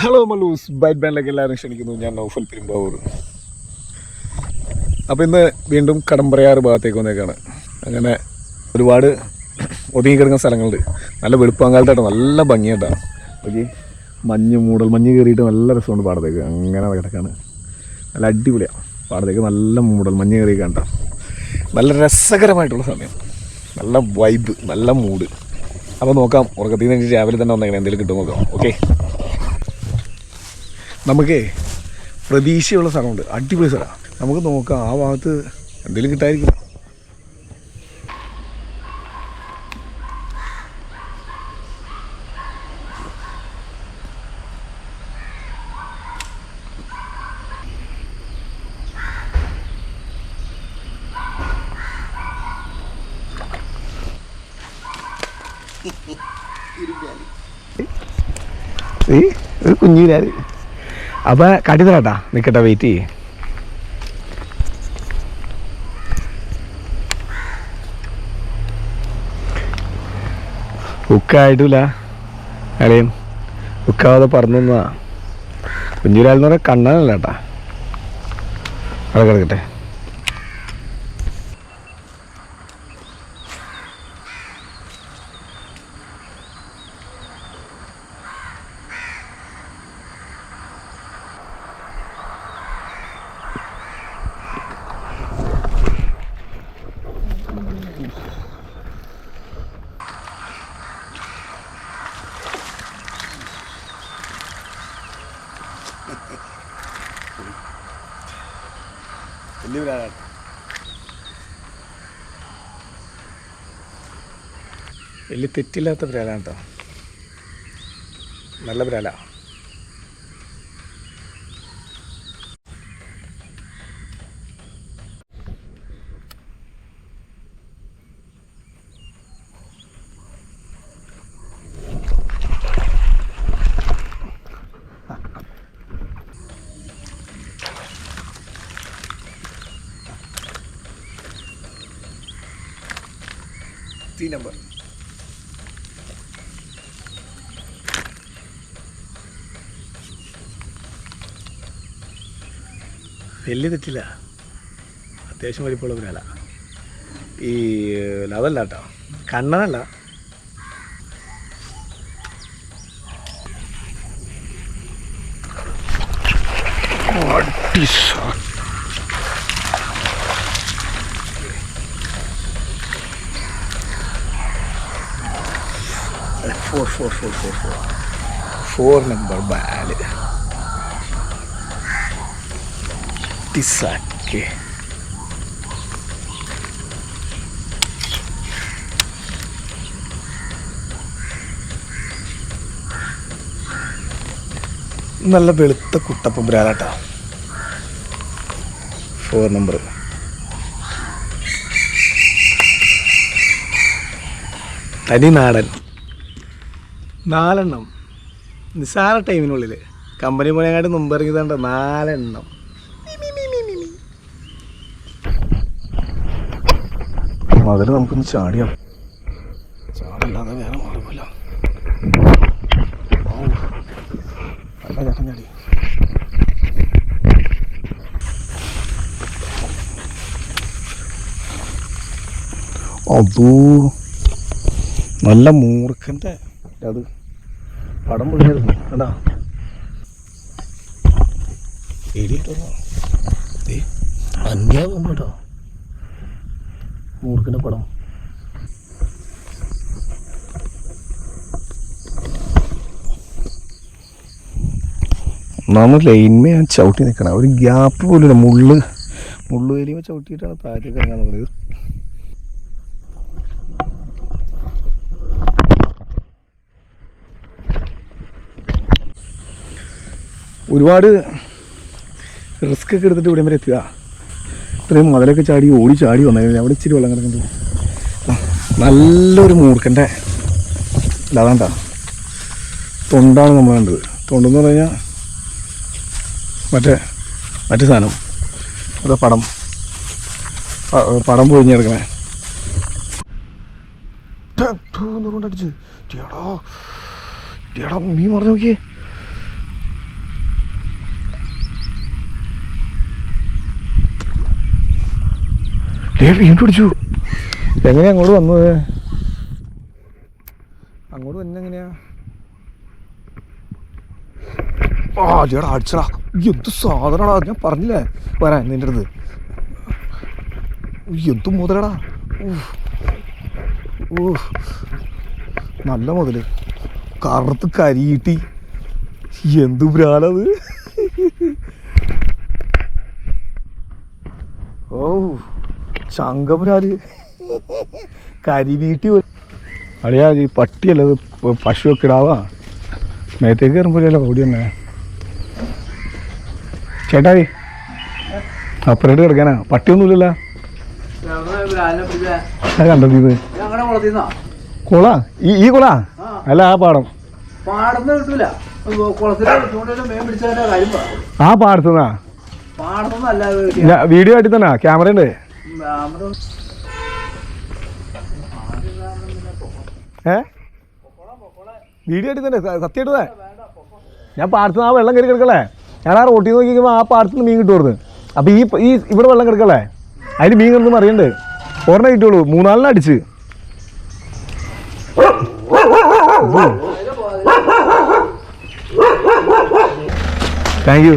Hello Mallus byte ബാൻഡിലേക്ക് എല്ലാവരും ക്ഷണിക്കുന്നു. ഞാൻ നൗഫൽ പെരുമ്പാവൂർ. അപ്പോൾ ഇന്ന് വീണ്ടും കടമ്പറയാറ് ഭാഗത്തേക്ക് വന്നേക്കാണ്. അങ്ങനെ ഒരുപാട് ഒതുങ്ങിക്കിടക്കുന്ന സ്ഥലങ്ങളുണ്ട്. നല്ല വെളുപ്പാങ്കാലത്തായിട്ട് നല്ല ഭംഗിയായിട്ടാണ്. ഓക്കെ, മൂടൽ മഞ്ഞ് കയറിയിട്ട് നല്ല രസമുണ്ട്. പാടത്തേക്ക് അങ്ങനെ കിടക്കാണ്. നല്ല അടിപൊളിയാണ്. പാടത്തേക്ക് നല്ല മൂടൽ മഞ്ഞ് കയറി കണ്ട നല്ല രസകരമായിട്ടുള്ള സമയം. നല്ല വൈബ്, നല്ല മൂഡ്. അപ്പോൾ നോക്കാം, ഉറക്കത്തിൽ നിന്ന് രാവിലെ തന്നെ വന്നേക്കണം, എന്തെങ്കിലും കിട്ടും നോക്കാം. ഓക്കെ, നമുക്കേ പ്രതീക്ഷയുള്ള സ്ഥലമുണ്ട്, അടിപൊളി സ്ഥലമാണ്. നമുക്ക് നോക്കാം, ആ ഭാഗത്ത് എന്തെങ്കിലും കിട്ടായിരിക്കും. ഒരു കുഞ്ഞിരാല്. അപ്പം കാട്ടിത്തരാട്ടാ, നിൽക്കട്ടെ, വെയിറ്റ് ചെയ്യേ. ഹുക്കായിട്ടില്ല അലയും, ഹുക്കാവാതെ പറന്നു തന്നതാ. കുഞ്ഞിരാലെന്ന് പറഞ്ഞാൽ കണ്ണനല്ല കേട്ടാ. അവിടെ കിടക്കട്ടെ. വലിയ ബ്രാലാണ്, വലിയ തെറ്റില്ലാത്ത ബ്രാലാണ് കേട്ടോ. നല്ല ബ്രാല. നമ്പർ വലിയ തെറ്റില്ല, അത്യാവശ്യം വലിപ്പമുള്ള ബ്രാല. ഈ അതല്ല കേട്ടോ, കണ്ണനല്ല. ഫോർ നമ്പർ ബാല് ടിസാക്കെ. നല്ല വെളുത്ത കുട്ടപ്പ ബ്രാലാട്ടാ. 4 നമ്പർ. തനി നാടൻ. 4 എണ്ണം നിസ്സാര ടൈമിനുള്ളിൽ. കമ്പനി പോയങ്ങാണ്ട് മുമ്പ് ഇറങ്ങിയതാണ്ട് 4 എണ്ണം. അതിൽ നമുക്കൊന്ന് ചാടിയാം. ചാടില്ലാതെ വേറെ മാർഗമില്ല. നല്ല ചേട്ടൻ ചാടി. അതോ നല്ല മൂർഖൻ്റെ അത് പടം പൊളിയായിരുന്നു കേട്ടാ. എടിയിട്ടോ അന്യാകും കേട്ടോ മൂർഖൻ്റെ പടം. നമ്മൾ ലൈൻമേ ഞാൻ ചവിട്ടി നിൽക്കണം. ഒരു ഗ്യാപ്പ് പോലും ഇല്ല. മുള്ളുവേലിയുമ്പോൾ ചവിട്ടിയിട്ടാണ് താഴത്തേക്ക് ഇറങ്ങാൻ നോക്കുന്നത്. ഒരുപാട് റിസ്ക് ഒക്കെ എടുത്തിട്ട് ഇവിടെ വരെ എത്തുക. ഇത്രയും മതിലൊക്കെ ചാടി വന്നേക്കുന്നത്. അവിടെ ഇച്ചിരി വെള്ളം കിടക്കുന്നത്. നല്ലൊരു മൂർഖൻ്റെ അതാണ്ടാ തൊണ്ടാണ് നമ്മൾ കണ്ടത്. തൊണ്ടെന്ന് പറഞ്ഞു കഴിഞ്ഞാൽ മറ്റേ സാധനം അതാ പടം പൊഴിഞ്ഞെടുക്കണേ. കൊണ്ടടിച്ച് മീൻ മറിഞ്ഞു നോക്കിയേ. വീണ്ടും പിടിച്ചു. എങ്ങനെയാ അങ്ങോട്ട് വന്നത്? അങ്ങോട്ട് തന്നെ എങ്ങനെയാ? ആ ചേട്ടാ അടിച്ചടാ. എന്ത് സാധനടാ, ഞാൻ പറഞ്ഞില്ലേ വരാൻ നിൻ്റെ അടുത്ത്. എന്ത് മുതലടാ. ഓ നല്ല മുതല്, കറുത്ത് കരിയിട്ടി. എന്ത് ബ്രാലത്. ഓ ചങ്കപുരാല് കരിവീട്ടി. അളിയാ ഈ പട്ടിയല്ലത്, പശുവൊക്കെ ഇടാവാ. മേത്തേക്ക് കയറുമ്പോഴല്ലോ ഓടി തന്നെ. ചേട്ടായി അപ്പറേറ്റ് കിടക്കാനാ, പട്ടിയൊന്നുമില്ലല്ലോ. കണ്ടത് ഇത് കുള, ഈ കുള അല്ല ആ പാടം. ആ പാടത്തുനിന്നാ വീഡിയോ ആയിട്ട് തന്നെ ക്യാമറ ഉണ്ട്. വീഡിയോ ആയിട്ട് തന്നെ സത്യമായിട്ടേ. ഞാൻ പാടത്തുനിന്ന് ആ വെള്ളം കയറി കിടക്കല്ലേ, ഞാൻ ആ റോട്ടിൽ നോക്കിക്കുമ്പോൾ ആ പാടത്തുനിന്ന് മീൻ കിട്ടുമായിരുന്നു. അപ്പം ഈ ഇവിടെ വെള്ളം കിടക്കല്ലേ, അതിന് മീൻ കിടന്നു അറിയണ്ട്. ഒരെണ്ണം കിട്ടുള്ളൂ, 3-4 അടിച്ച്. Thank you.